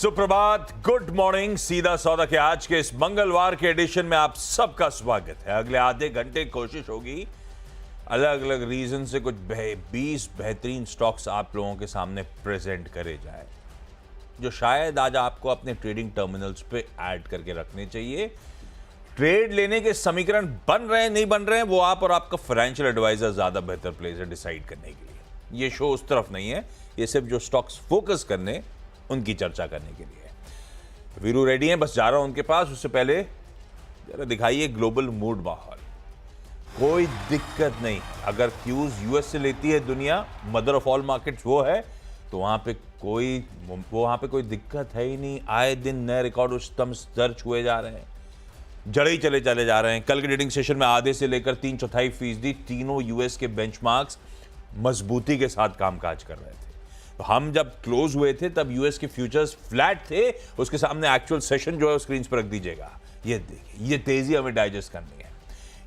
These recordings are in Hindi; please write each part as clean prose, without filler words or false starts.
सुप्रभात, गुड मॉर्निंग। सीधा सौदा के आज के इस मंगलवार के एडिशन में आप सबका स्वागत है। अगले आधे घंटे कोशिश होगी अलग अलग रीजन से कुछ 20 बेहतरीन स्टॉक्स आप लोगों के सामने प्रेजेंट करे जाए, जो शायद आज आपको अपने ट्रेडिंग टर्मिनल्स पे ऐड करके रखने चाहिए। ट्रेड लेने के समीकरण बन रहे हैं नहीं बन रहे हैं, वो आप और आपका फाइनेंशियल एडवाइजर ज्यादा बेहतर प्लेस है डिसाइड करने के लिए। ये शो उस तरफ नहीं है, ये सिर्फ जो स्टॉक्स फोकस करने उनकी चर्चा करने के लिए। वीरू रेडी हैं, बस जा रहा हूं उनके पास। उससे पहले जरा दिखाइए ग्लोबल मूड माहौल। कोई दिक्कत नहीं, अगर क्यूज यूएस से लेती है दुनिया, मदर ऑफ ऑल मार्केट्स वो है, तो वहां पे कोई दिक्कत है ही नहीं। आए दिन नए रिकॉर्ड उच्चतम स्तर छुए जा रहे हैं, जड़े ही चले जा रहे हैं। कल के ट्रेडिंग सेशन में आधे से लेकर 3/4% तीनों यूएस के बेंचमार्क्स मजबूती के साथ कामकाज कर रहे थे। तो हम जब क्लोज हुए थे तब यूएस के फ्यूचर्स फ्लैट थे। उसके सामने एक्चुअल सेशन जो है स्क्रीन पर रख दीजिएगा। ये देखिए, ये तेजी हमें डाइजेस्ट करनी है।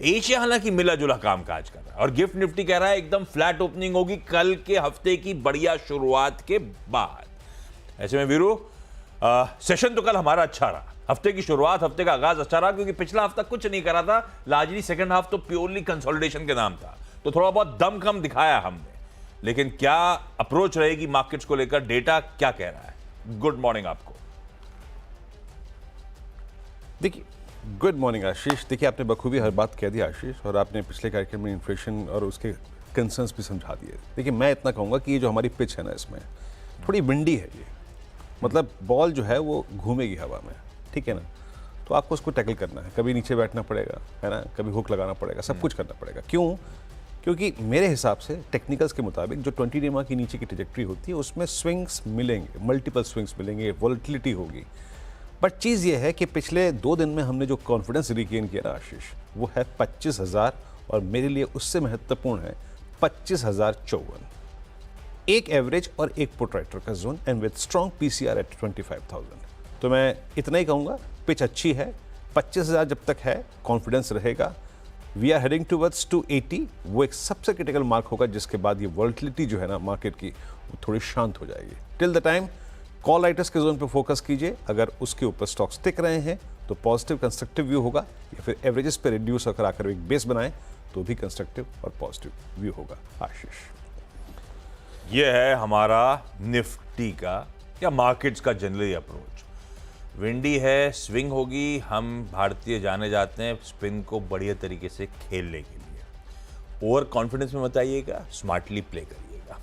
एशिया हालांकि मिला जुला कामकाज कर रहा है और गिफ्ट निफ्टी कह रहा है एकदम फ्लैट ओपनिंग होगी कल के हफ्ते की बढ़िया शुरुआत के बाद। ऐसे में वीरू, सेशन तो कल हमारा अच्छा रहा, हफ्ते की शुरुआत, हफ्ते का आगाज अच्छा रहा, क्योंकि पिछला हफ्ता कुछ नहीं करा था। लार्जली सेकंड हाफ तो प्योरली कंसोलिडेशन के नाम था, तो थोड़ा बहुत दम कम दिखाया हमने। लेकिन क्या अप्रोच रहेगी मार्केट्स को लेकर, डेटा क्या कह रहा है? गुड मॉर्निंग आपको। देखिए, गुड मॉर्निंग आशीष। देखिए, आपने बखूबी हर बात कह दी आशीष, और आपने पिछले कार्यक्रम में इन्फ्लेशन और उसके कंसर्न्स भी समझा दिए। देखिए, मैं इतना कहूँगा कि ये जो हमारी पिच है ना, इसमें थोड़ी विंडी है। ये मतलब बॉल जो है वो घूमेगी हवा में, ठीक है ना। तो आपको उसको टैकल करना है, कभी नीचे बैठना पड़ेगा, है ना, कभी हुक लगाना पड़ेगा, सब कुछ करना पड़ेगा। क्यों? क्योंकि मेरे हिसाब से टेक्निकल्स के मुताबिक जो 20 डेमा की नीचे की ट्रैजेक्टरी होती है उसमें स्विंग्स मिलेंगे, मल्टीपल स्विंग्स मिलेंगे, वॉलेटिलिटी होगी। बट चीज़ ये है कि पिछले 2 दिन में हमने जो कॉन्फिडेंस रिगेन किया ना आशीष, वो है 25,000, और मेरे लिए उससे महत्वपूर्ण है 25,054। एक एवरेज और एक पुट राइटर का zone, and with strong PCR at 25,000। तो मैं इतना ही कहूँगा, पिच अच्छी है। 25,000 जब तक है, कॉन्फिडेंस रहेगा। वी आर हेडिंग टूवर्ड्स 280, वो एक सबसे क्रिटिकल मार्क होगा जिसके बाद ये वॉलेटिलिटी जो है ना मार्केट की, वो थोड़ी शांत हो जाएगी। Till the time call writers के जोन पे फोकस कीजिए। अगर उसके ऊपर स्टॉक्स टिक रहे हैं तो पॉजिटिव कंस्ट्रक्टिव व्यू होगा, या फिर एवरेजेस पे रिड्यूस होकर आकर एक बेस बनाएं तो भी कंस्ट्रक्टिव और पॉजिटिव व्यू होगा। आशीष, ये है हमारा निफ्टी का या मार्केट्स का जनरली अप्रोच। विंडी है, स्विंग होगी। हम भारतीय जाने जाते हैं स्पिन को बढ़िया तरीके से खेलने के लिए। ओवर कॉन्फिडेंस में मत आइएगा, स्मार्टली प्ले करिएगा।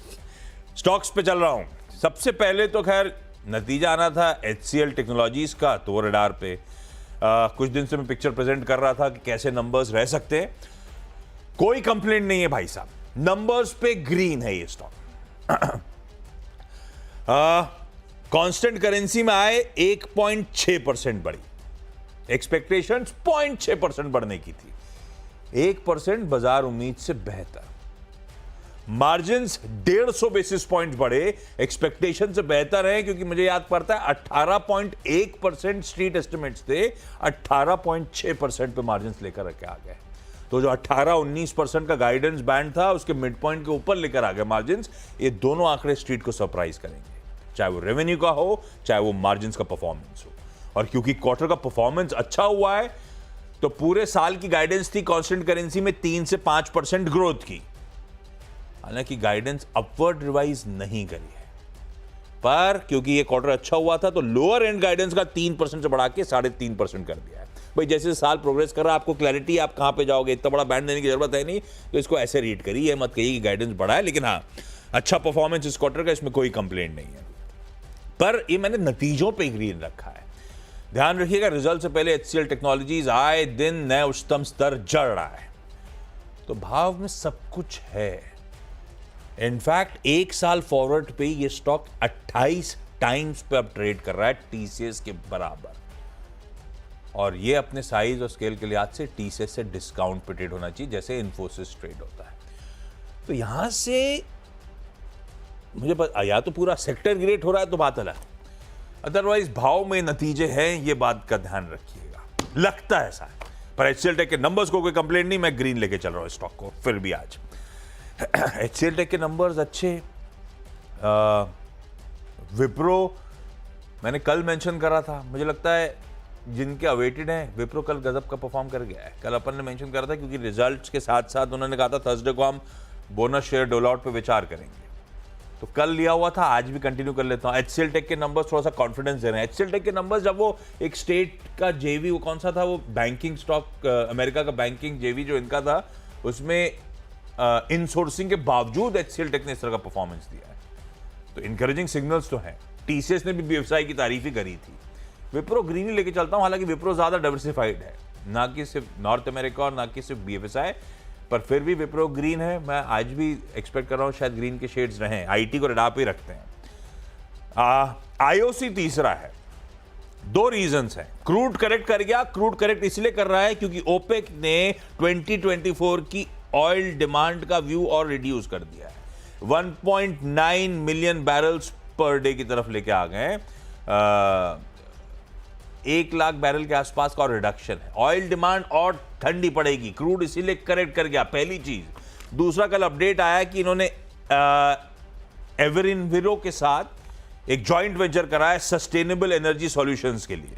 स्टॉक्स पे चल रहा हूं। सबसे पहले तो खैर नतीजा आना था HCL टेक्नोलॉजीज का, तो रडार पे कुछ दिन से मैं पिक्चर प्रेजेंट कर रहा था कि कैसे नंबर्स रह सकते हैं। कोई कंप्लेंट नहीं है भाई साहब, नंबर्स पे ग्रीन है ये स्टॉक। कांस्टेंट करेंसी में आए 1.6% बढ़ी, एक्सपेक्टेशंस 0.6% बढ़ने की थी, 1% बाजार उम्मीद से बेहतर। मार्जिन्स 150 बेसिस पॉइंट बढ़े, एक्सपेक्टेशन से बेहतर है, क्योंकि मुझे याद पड़ता है 18.1% स्ट्रीट एस्टिमेट्स थे, 18.6% पे मार्जिन्स लेकर रखे आ गए। तो जो 18-19% का गाइडेंस बैंड था, उसके मिड पॉइंट के ऊपर लेकर आ गए मार्जिन्स। ये दोनों आंकड़े स्ट्रीट को सरप्राइज करेंगे, चाहे वो रेवेन्यू का हो, चाहे वो मार्जिन्स का परफॉर्मेंस हो। और क्योंकि क्वार्टर का परफॉर्मेंस अच्छा हुआ है, तो पूरे साल की गाइडेंस थी कांस्टेंट करेंसी में 3 से 5% ग्रोथ की। हालांकि गाइडेंस अपवर्ड रिवाइज नहीं करी है, पर क्योंकि ये क्वार्टर अच्छा हुआ था तो लोअर एंड गाइडेंस का 3% से बढ़ा के 3.5% कर दिया है। भाई जैसे साल प्रोग्रेस कर रहा है, आपको क्लैरिटी आप कहां पे जाओगे, इतना बड़ा बैंड देने की जरूरत है नहीं, तो इसको ऐसे रीड करिए, मत कहिए कि गाइडेंस बढ़ा है। लेकिन हाँ, अच्छा परफॉर्मेंस इस क्वार्टर का, इसमें कोई कंप्लेंट नहीं है। पर ये मैंने नतीजों पे ग्रीन रखा है। ध्यान रखिएगा, रिजल्ट से पहले HCL टेक्नोलॉजीज आए दिन नए उच्चतम स्तर जड़ रहा है, तो भाव में सब कुछ है। इनफैक्ट एक साल फॉरवर्ड पे ये स्टॉक 28 टाइम्स पे अब ट्रेड कर रहा है, TCS के बराबर। और ये अपने साइज और स्केल के लिहाज से TCS से डिस्काउंट पे ट्रेड होना चाहिए, जैसे इन्फोसिस ट्रेड होता है। तो यहां से मुझे या तो पूरा सेक्टर ग्रेट हो रहा है तो बात अलग, अदरवाइज भाव में नतीजे हैं, ये बात का ध्यान रखिएगा। लगता है ऐसा है, पर HCL टेक के नंबर्स को कोई कंप्लेंट नहीं, मैं ग्रीन लेके चल रहा हूं स्टॉक को फिर भी आज। HCL टेक के नंबर्स अच्छे, विप्रो मैंने कल मेंशन करा था, मुझे लगता है जिनके अवेटेड हैं, विप्रो कल गजब का परफॉर्म कर गया है। कल अपन ने मेंशन करा था क्योंकि रिजल्ट्स के साथ साथ उन्होंने कहा था थर्सडे को हम बोनस शेयर डोल आउट पे विचार करेंगे, तो कल लिया हुआ था, आज भी कंटिन्यू कर लेता हूँ। HCL टेक के नंबर्स थोड़ा सा कॉन्फिडेंस दे रहे हैं। HCL टेक के नंबर्स, जब वो एक स्टेट का जेवी, वो कौन सा था, वो बैंकिंग स्टॉक, अमेरिका का बैंकिंग जेवी जो इनका था, उसमें इनसोर्सिंग के बावजूद HCL टेक ने इस तरह का परफॉर्मेंस दिया है, तो इनकरेजिंग सिग्नल्स तो हैं। TCS ने भी BFSI की तारीफ ही करी थी। विप्रो ग्रीन ही लेके चलता हूं, हालांकि विप्रो ज्यादा डाइवर्सिफाइड है, ना कि सिर्फ नॉर्थ अमेरिका और ना कि सिर्फ BFSI, पर फिर भी विप्रो ग्रीन है। मैं आज भी एक्सपेक्ट कर रहा हूं शायद ग्रीन के शेड्स रहें। IT को रेडा पे रखते हैं। IOC तीसरा है। 2 रीजंस हैं। क्रूड करेक्ट कर गया। क्रूड करेक्ट इसलिए कर रहा है क्योंकि ओपेक ने 2024 की ऑयल डिमांड का व्यू और रिड्यूस कर दिया है। 1.9 मिलियन बैरल्स पर डे की तरफ लेके आ गए। 1 लाख बैरल के आसपास का और रिडक्शन है। ऑयल डिमांड और ठंडी पड़ेगी, क्रूड इसीलिए करेक्ट कर गया, पहली चीज। दूसरा, कल अपडेट आया कि इन्होंने एवरिनविरो के साथ एक जॉइंट वेंचर करा है सस्टेनेबल एनर्जी सॉल्यूशंस के लिए।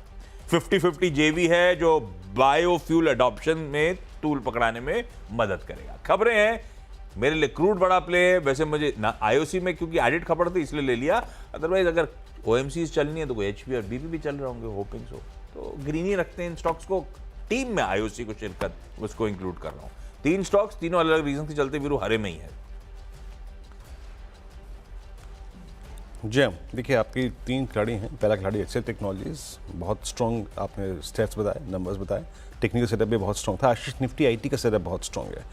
50-50 जेवी है जो बायोफ्यूल अडॉप्शन में टूल पकड़ाने में मदद करेगा। खबरें हैं, मेरे लिए क्रूड बड़ा प्ले है। वैसे मुझे ना IOC में क्योंकि एडिट खबर थी इसलिए ले लिया, अदरवाइज अगर OMCs चलनी है तो कोई HP और BP भी चल रहे होंगे, होपिंग सो। तो ग्रीन ही रखते हैं इन स्टॉक्स को। टीम में IOC को शिरकत उसको इंक्लूड कर रहा हूं। 3 स्टॉक्स, तीनों अलग अलग रीजन से चलते, वीरू हरे में ही है। जी देखिए, आपकी 3 खिलाड़ी हैं। पहला खिलाड़ी HCL टेक्नोलॉजीज, बहुत स्ट्रॉन्ग, आपने स्टेट्स बताए, नंबर्स बताए, टेक्निकल सेटअप भी बहुत स्ट्रॉन्ग था। आशीष, निफ्टी IT का सेटअप बहुत स्ट्रॉन्ग है।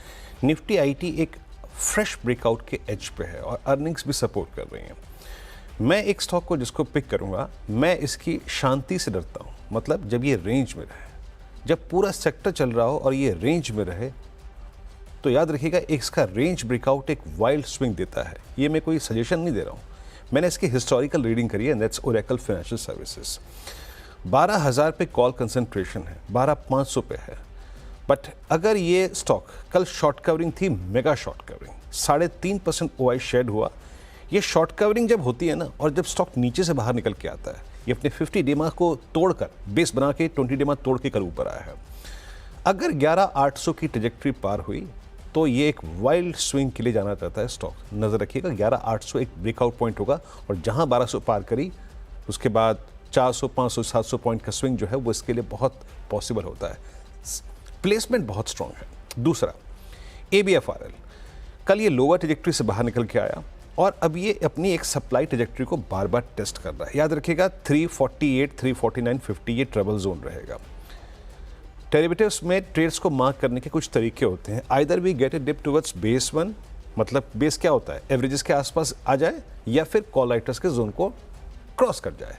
निफ्टी IT एक फ्रेश ब्रेकआउट के एज पे है और अर्निंग्स भी सपोर्ट कर रही हैं। मैं एक स्टॉक को जिसको पिक करूंगा, मैं इसकी शांति से डरता हूं। मतलब जब ये रेंज में रहे, जब पूरा सेक्टर चल रहा हो और ये रेंज में रहे, तो याद रखिएगा इसका रेंज ब्रेकआउट एक वाइल्ड स्विंग देता है। ये मैं कोई सजेशन नहीं दे रहा हूं, मैंने इसकी हिस्टोरिकल रीडिंग करी है, दैट्स ओरेकल फाइनेंशियल सर्विसेज। 12,000 पे कॉल कंसंट्रेशन है, 12,500 पे है। बट अगर ये स्टॉक कल शॉर्ट कवरिंग थी, mega short covering, 3.5% OI shed हुआ। ये शॉर्ट कवरिंग जब होती है ना, और जब स्टॉक नीचे से बाहर निकल के आता है, ये अपने 50 डेमा को तोड़कर, बेस बना के 20 डेमा तोड़ के कल ऊपर आया है। अगर 11,800 की ट्रेजेक्टरी पार हुई तो ये एक वाइल्ड स्विंग के लिए जाना चाहता है स्टॉक। नजर रखिएगा, 11,800 एक ब्रेकआउट पॉइंट होगा और जहां 1200 पार करी उसके बाद 400, 500, 700 पॉइंट का स्विंग जो है वो इसके लिए बहुत पॉसिबल होता है। प्लेसमेंट बहुत स्ट्रांग है। दूसरा, ABFRL, कल ये लोअर ट्रेजेक्टरी से बाहर निकल के आया और अब ये अपनी एक सप्लाई ट्रेजेक्टरी को बार बार टेस्ट कर रहा है। याद रखिएगा 348, 349, 50 ये ट्रबल जोन रहेगा। डेरिवेटिव्स में ट्रेड्स को मार्क करने के कुछ तरीके होते हैं। Either we get a dip towards base 1, मतलब बेस क्या होता है, एवरेजेस के आसपास आ जाए, या फिर कॉल राइटर्स के जोन को क्रॉस कर जाए।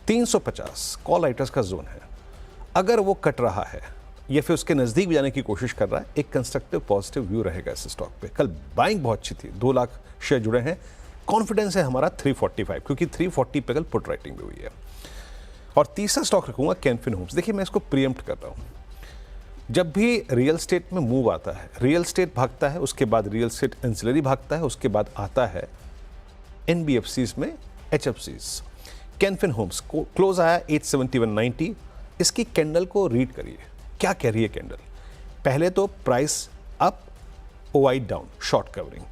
350 कॉल राइटर्स का जोन है। अगर वो कट रहा है या फिर उसके नज़दीक भी जाने की कोशिश कर रहा है, एक कंस्ट्रक्टिव पॉजिटिव व्यू रहेगा इस स्टॉक पे। कल बाइंग बहुत अच्छी थी, 2 लाख शेयर जुड़े हैं। कॉन्फिडेंस है हमारा 345, क्योंकि 340 पे कल पुट राइटिंग भी हुई है। और तीसरा स्टॉक रखूंगा कैनफिन होम्स। देखिए, मैं इसको प्रीएम्प्ट कर रहा हूँ। जब भी रियल स्टेट में मूव आता है, रियल स्टेट भागता है, उसके बाद रियल स्टेट एंसिलरी भागता है, उसके बाद आता है NBFCs में HFCs। कैनफिन होम्स को क्लोज आया 871.90। इसकी कैंडल को रीड करिए, क्या कह रही है कैंडल। पहले तो price up, OI down, short covering.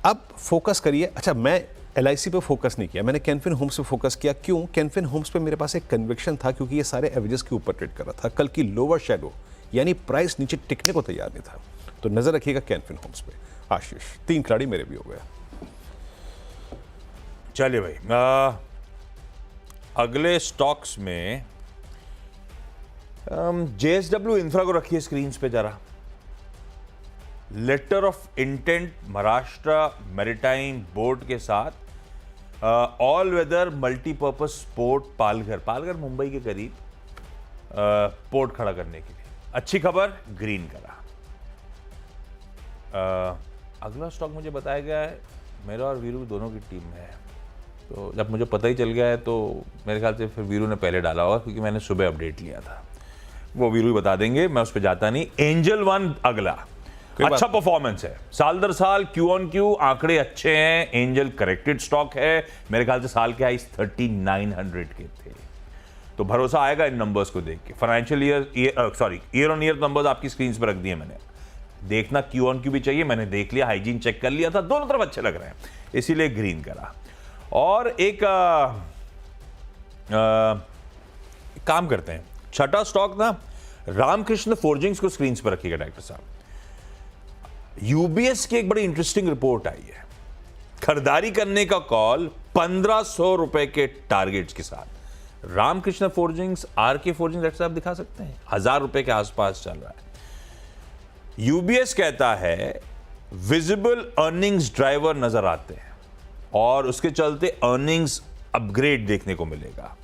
अब फोकस करिए। अच्छा, मैं LIC पे फोकस नहीं किया, मैंने कैनफिन होम्स पे फोकस किया। क्यों? कैनफिन होम्स पे मेरे पास एक कन्विक्शन था, क्योंकि ये सारे एवरेजेस के ऊपर ट्रेड कर रहा था। कल की लोअर शैडो यानी प्राइस नीचे टिकने को तैयार नहीं था, तो नजर रखिएगा कैनफिन होम्स पे। आशीष, 3 खिलाड़ी मेरे भी हो गए। चलिए भाई, अगले स्टॉक्स में JSW इंफ्रा को रखिए स्क्रीन पे जरा। Letter of intent Maharashtra maritime board के साथ all weather multipurpose port Palghar Mumbai के करीब पोर्ट खड़ा करने के लिए। अच्छी खबर, ग्रीन करा। अगला स्टॉक मुझे बताया गया है, मेरा और वीरू दोनों की टीम में है, तो जब मुझे पता ही चल गया है तो मेरे ख्याल से फिर वीरू ने पहले डाला होगा, क्योंकि मैंने सुबह अपडेट लिया था। वो वीरू ही बता देंगे, मैं उस पर जाता नहीं। एंजल वन अगला। कोई अच्छा बात परफॉर्मेंस है, साल दर साल क्यू ऑन क्यू आंकड़े अच्छे हैं। एंजल करेक्टेड स्टॉक है, मेरे ख्याल से साल के हाइस 3900 के थे, तो भरोसा आएगा इन नंबर्स को देख के। Financial year on year numbers आपकी स्क्रीन पर रख दिए मैंने। देखना क्यू ऑन क्यू भी चाहिए, मैंने देख लिया, हाइजीन चेक कर लिया था, दोनों तरफ अच्छे लग रहे हैं, इसीलिए ग्रीन करा। और एक काम करते हैं, छठा स्टॉक ना रामकृष्ण फोर्जिंग्स को स्क्रीन पर रखिएगा डायरेक्टर साहब। यूबीएस की एक बड़ी इंटरेस्टिंग रिपोर्ट आई है, खरीदारी करने का कॉल 1500 रुपए के टारगेट्स के साथ। Ramkrishna forgings, RK forgings director साहब दिखा सकते हैं, 1000 रुपए के आसपास चल रहा है। यूबीएस कहता है विजिबल अर्निंग्स ड्राइवर नजर आते हैं और उसके चलते अर्निंग्स अपग्रेड देखने को मिलेगा।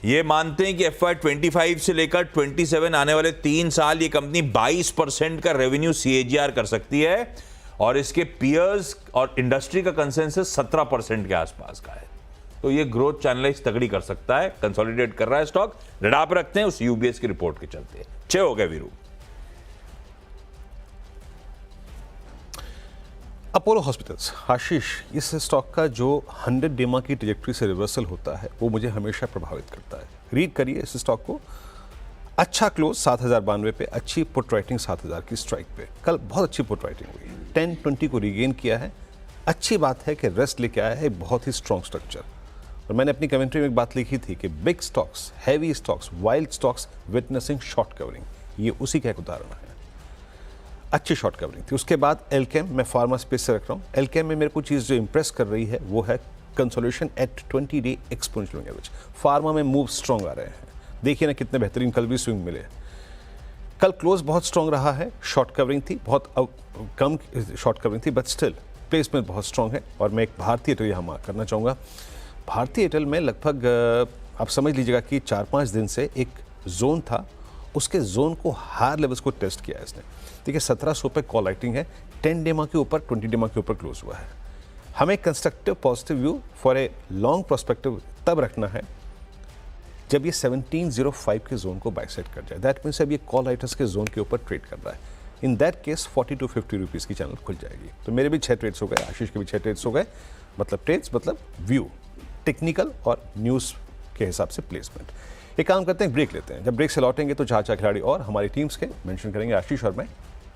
ये मानते हैं कि FY25 से लेकर 27 आने वाले 3 साल ये कंपनी 22% का रेवेन्यू CAGR कर सकती है और इसके पीयर्स और इंडस्ट्री का कंसेंसस 17% के आसपास का है। तो ये ग्रोथ चैनलाइज तगड़ी कर सकता है, कंसोलिडेट कर रहा है स्टॉक, रडार पर रखते हैं उस यूबीएस की रिपोर्ट के चलते। 6 हो गए वीरू। अपोलो हॉस्पिटल्स, आशीष, इस स्टॉक का जो 100 डेमा की ट्रैजेक्टरी से रिवर्सल होता है वो मुझे हमेशा प्रभावित करता है। रीड करिए इस स्टॉक को, अच्छा क्लोज 7092 पे, अच्छी पुट राइटिंग 7000 की स्ट्राइक पे, कल बहुत अच्छी पुट राइटिंग हुई, 1020 को रीगेन किया है। अच्छी बात है कि रेस्ट लेके आया है, बहुत ही स्ट्रॉन्ग स्ट्रक्चर। और मैंने अपनी कमेंट्री में एक बात लिखी थी कि big stocks, heavy stocks, wild stocks witnessing short covering, ये उसी का एक उदाहरण है। अच्छी शॉर्ट कवरिंग थी। उसके बाद एल्केम, मैं फार्मा स्पेस से रख रहा हूँ। एल्केम में मेरे को चीज़ जो इंप्रेस कर रही है वो है consolidation at 20 day exponential average. Pharma में मूव स्ट्रॉन्ग आ रहे हैं, देखिए ना कितने बेहतरीन कल भी स्विंग मिले। कल क्लोज बहुत स्ट्रॉन्ग रहा है, शॉर्ट कवरिंग थी, बहुत कम शॉर्ट कवरिंग थी, बट स्टिल प्लेसमेंट बहुत स्ट्रॉन्ग है। और मैं एक भारतीय एयरटेल यहाँ मार्क करना चाहूँगा। भारतीय एयरटेल में लगभग आप समझ लीजिएगा कि 4-5 दिन से एक जोन था, उसके जोन को हायर लेवल्स को टेस्ट किया है इसने। देखिए 1700 पे कॉल राइटिंग है, 10 डेमा के ऊपर, 20 डेमा के ऊपर क्लोज हुआ है। हमें constructive positive view for a long prospective तब रखना है जब ये 1705 के जोन को बाइसेट कर जाए। दैट मीन्स अब ये कॉल राइटर्स के जोन के ऊपर ट्रेड कर रहा है। In that case 40 to 50 rupees की चैनल खुल जाएगी। तो मेरे भी 6 ट्रेड्स हो गए, आशीष के भी 6 ट्रेड्स हो गए। मतलब ट्रेड्स मतलब व्यू, टेक्निकल और न्यूज़ के हिसाब से प्लेसमेंट। एक काम करते हैं, ब्रेक लेते हैं। जब ब्रेक से लौटेंगे तो 4 खिलाड़ी और हमारी टीम्स के मेंशन करेंगे, आशीष और मैं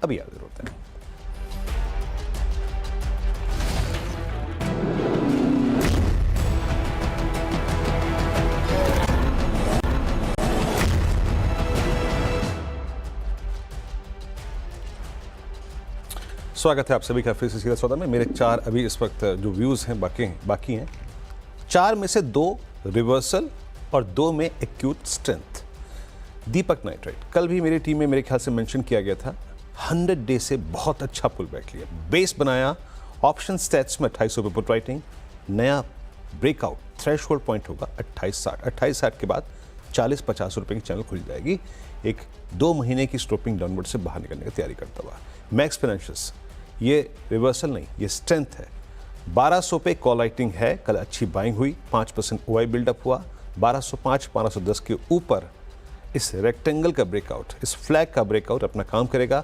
अभी याद होते हैं। स्वागत है आप सभी का फिर से सीधा सौदा में। मेरे 4 अभी इस वक्त जो व्यूज़ हैं बाकी हैं। 4 में से 2 रिवर्सल और 2 में एक्यूट स्ट्रेंथ। दीपक नाइट्राइट कल भी मेरी टीम में मेरे ख्याल से मेंशन किया गया था, 100 डे से बहुत अच्छा पुल बैक लिया, बेस बनाया, ऑप्शन स्टैट्स में 2800 पे पुट राइटिंग, नया ब्रेकआउट थ्रेशोल्ड पॉइंट होगा 2860 के बाद 40-50 रुपए की चैनल खुल जाएगी। एक 2 महीने की स्टॉपिंग डाउनवर्ड से बाहर निकलने की तैयारी करता हुआ। मैक्स फाइनेंशियल्स, ये रिवर्सल नहीं, ये स्ट्रेंथ है। 1200 पे कॉल राइटिंग है, कल अच्छी बाइंग हुई, 5% OI बिल्डअप हुआ। 1205-1210 के ऊपर इस रेक्टेंगल का ब्रेकआउट, इस फ्लैग का ब्रेकआउट अपना काम करेगा।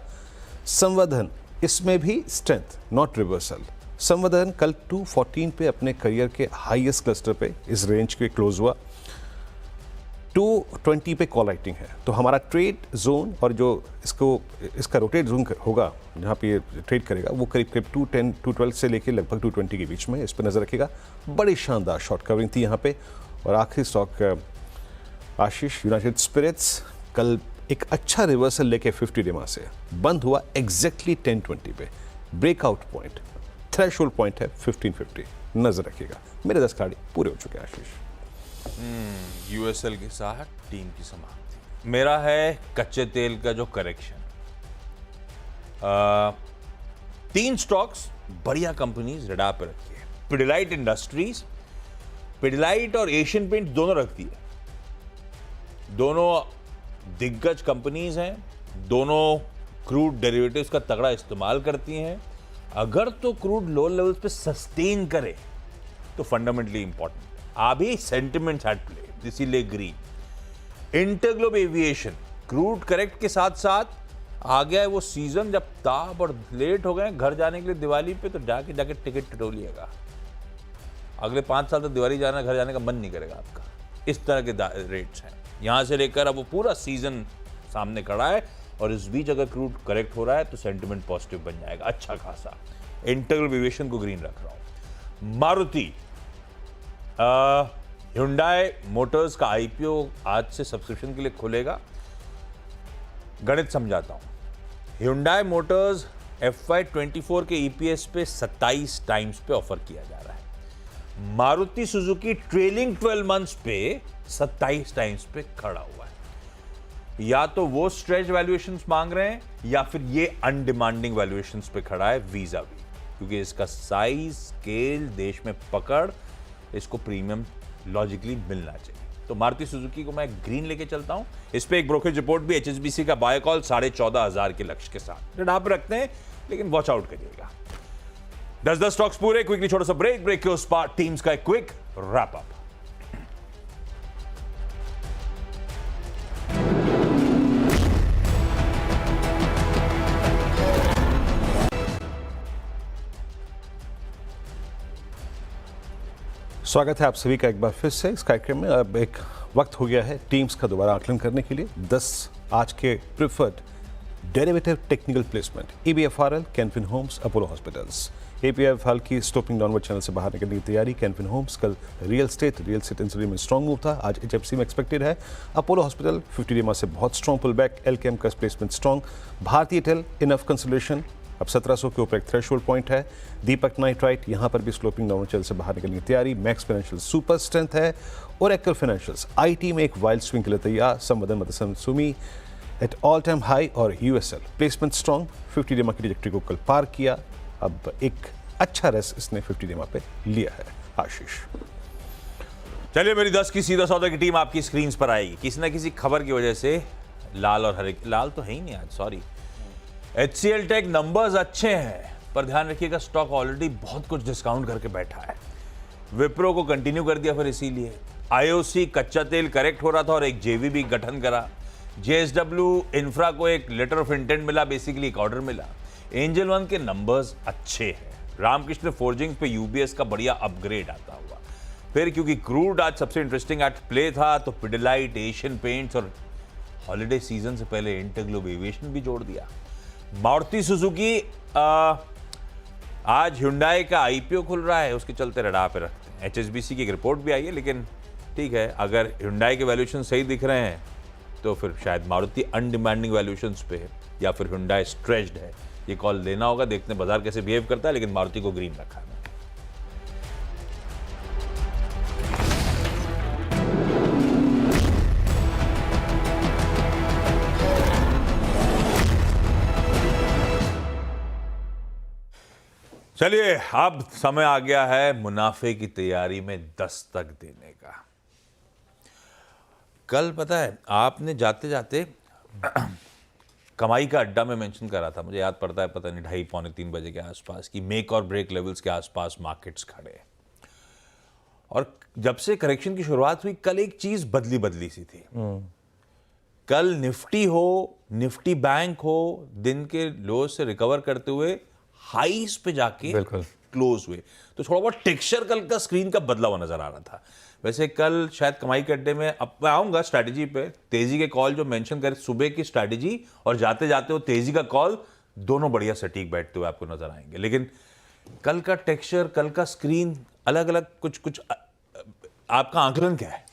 संवर्धन, इसमें भी स्ट्रेंथ नॉट रिवर्सल। संवर्धन कल 214 पे अपने करियर के हाईएस्ट क्लस्टर पे इस रेंज के क्लोज हुआ। 220 पे कॉल राइटिंग है, तो हमारा ट्रेड जोन और जो इसका रोटेट जोन होगा जहाँ पे ये ट्रेड करेगा वो करीब 212 से लेके लगभग 220 के बीच में, इस पर नज़र रखिएगा। बड़ी शानदार शॉर्ट कवरिंग थी यहाँ पे। और आखिरी स्टॉक आशीष, यूनाइटेड स्पिरिट्स, कल एक अच्छा रिवर्सल लेके 50 डेमा से बंद हुआ एग्जैक्टली 1020 पे। ब्रेकआउट पॉइंट, थ्रेशोल्ड पॉइंट है 1550, नजर रखिएगा। मेरे 10 खिलाड़ी पूरे हो चुके हैं आशीष। यूएसएल के साथ टीम की समाप्ति। मेरा है कच्चे तेल का जो करेक्शन। 3 स्टॉक्स बढ़िया कंपनीज रडार पर रखी है। पिडिलाइट इंडस्ट्रीज, पिडिलाइट और एशियन पेंट दोनों रखती है। दोनों दिग्गज कंपनीज हैं, दोनों क्रूड डेरिवेटिव्स का तगड़ा इस्तेमाल करती हैं। अगर तो क्रूड लो लेवल्स पे सस्टेन करे तो फंडामेंटली इंपॉर्टेंट। अभी सेंटिमेंट्स एट प्ले, इसीलिए green. InterGlobe aviation crude correct के साथ साथ आ गया है वो सीजन जब ताब और लेट हो गए घर जाने के लिए दिवाली पे, तो जाके टिकट टटोलिएगा। अगले 5 साल तक दिवाली जाना, घर जाने का मन नहीं करेगा आपका। इस तरह के रेट्स हैं यहाँ से लेकर अब वो पूरा सीजन सामने खड़ा है, और इस बीच अगर क्रूड करेक्ट हो रहा है तो सेंटिमेंट पॉजिटिव बन जाएगा अच्छा खासा। इंटीग्रल वेरिएशन को ग्रीन रख रहा हूं। मारुति Hyundai मोटर्स का आईपीओ आज से सब्सक्रिप्शन के लिए खुलेगा। गणित समझाता हूं। Hyundai मोटर्स FY24 के ईपीएस पे 27 टाइम्स पे ऑफर किया जा रहा है। मारुति सुजुकी ट्रेलिंग 12 मंथ्स पे 27 टाइम्स पे खड़ा हुआ है। या तो वो स्ट्रेच वैल्यूएशंस मांग रहे हैं, या फिर ये अनडिमांडिंग वैल्यूएशंस पे खड़ा है वीजा भी, क्योंकि इसका साइज, स्केल, देश में पकड़, इसको प्रीमियम लॉजिकली मिलना चाहिए। तो मारुति सुजुकी को मैं ग्रीन लेके चलता हूं। इस पे एक ब्रोकरेज रिपोर्ट भी HSBC का बाय कॉल 14,500 के लक्ष्य के साथ आप रखते हैं, लेकिन वॉच आउट करिएगा। 10 स्टॉक्स पूरे। क्विकली छोटा सा ब्रेक के उस पार टीम्स का एक क्विक रैप अप। स्वागत है आप सभी का एक बार फिर से इस कार्यक्रम में। अब एक वक्त हो गया है टीम्स का दोबारा आकलन करने के लिए। 10 आज के preferred derivative technical placement EBFRL, Canfin Homes, Apollo Hospitals. APFL की स्टॉपिंग डाउनवर्ड चैनल से बाहर निकलने की तैयारी। कैनफिन होम्स कल रियल स्टेट इंडस्ट्री में स्ट्रॉन्ग मूव था, आज HFC में एक्सपेक्टेड है। अपोलो हॉस्पिटल 50 DMA से बहुत स्ट्रॉन्ग पुल बैक। एलकेएम का प्लेसमेंट स्ट्रॉन्ग। भारतीय एयरटेल इनफ कंसोलिडेशन, अब 1700 के ऊपर एक थ्रेशोल्ड पॉइंट है। दीपक नाइट्राइट यहाँ पर भी स्लोपिंग डाउन चल से बाहर निकलने की तैयारी। मैक्स फाइनेंशियल सुपर स्ट्रेंथ है। और एक्कर फाइनेंशियल्स IT में एक वाइल्ड स्विंग के लिए तैयार। Samvardhana Motherson Sumi at all time high. और USL प्लेसमेंट स्ट्रॉन्ग, 50 DMA की ट्रैजेक्टरी को कल पार किया। अब एक अच्छा रेस इसने 50 DMA पे लिया है। आशीष, चलिए मेरी 10 की सीधा सौदा की टीम आपकी स्क्रीन पर आएगी। किसी ना किसी खबर की वजह से लाल और हरे, लाल तो है ही नहीं आज, सॉरी। HCL टेक नंबर्स अच्छे हैं, पर ध्यान रखिएगा स्टॉक ऑलरेडी बहुत कुछ डिस्काउंट करके बैठा है। विप्रो को कंटिन्यू कर दिया फिर इसीलिए। IOC कच्चा तेल करेक्ट हो रहा था और एक JV गठन करा। JSW इंफ्रा को एक लेटर ऑफ इंटेंट मिला, बेसिकली एक ऑर्डर मिला। एंजल वन के नंबर्स अच्छे हैं। रामकृष्ण फोर्जिंग्स पे UBS का बढ़िया अपग्रेड आता हुआ। फिर क्योंकि क्रूड आज सबसे इंटरेस्टिंग एट प्ले था, तो पिडिलाइट, एशियन पेंट्स और हॉलिडे सीजन से पहले इंटरग्लोब एविएशन भी जोड़ दिया। मारुति सुजुकी आज Hyundai का IPO खुल रहा है, उसके चलते रडार पे रखते हैं। HSBC की एक रिपोर्ट भी आई है, लेकिन ठीक है, अगर Hyundai के वैल्यूएशन सही दिख रहे हैं तो फिर शायद मारुति अनडिमांडिंग वैल्यूएशंस पे है, या फिर Hyundai स्ट्रेच्ड है। ये कॉल लेना होगा, देखते हैं बाजार कैसे बिहेव करता है, लेकिन मारुति को ग्रीन रखा है। चलिए अब समय आ गया है मुनाफे की तैयारी में दस्तक देने का। कल पता है आपने जाते जाते कमाई का अड्डा में मेंशन करा था, मुझे याद पड़ता है, पता नहीं 2:30 पौने 3 बजे के आसपास की मेक और ब्रेक लेवल्स के आसपास मार्केट्स खड़े। और जब से करेक्शन की शुरुआत हुई कल एक चीज बदली सी थी। कल निफ्टी हो, निफ्टी बैंक हो, दिन के लो से रिकवर करते हुए हाईस पे जाके क्लोज हुए, तो थोड़ा बहुत टेक्सचर कल का स्क्रीन का बदला हुआ नजर आ रहा था। वैसे कल शायद कमाई के अड्डे में, अब मैं आऊंगा स्ट्रैटेजी पे, तेजी के कॉल जो मेंशन करे, सुबह की स्ट्रैटेजी और जाते जाते वो तेजी का कॉल, दोनों बढ़िया सटीक बैठते हुए आपको नजर आएंगे। लेकिन कल का टेक्सचर, कल का स्क्रीन अलग अलग, कुछ आपका आंकलन क्या है?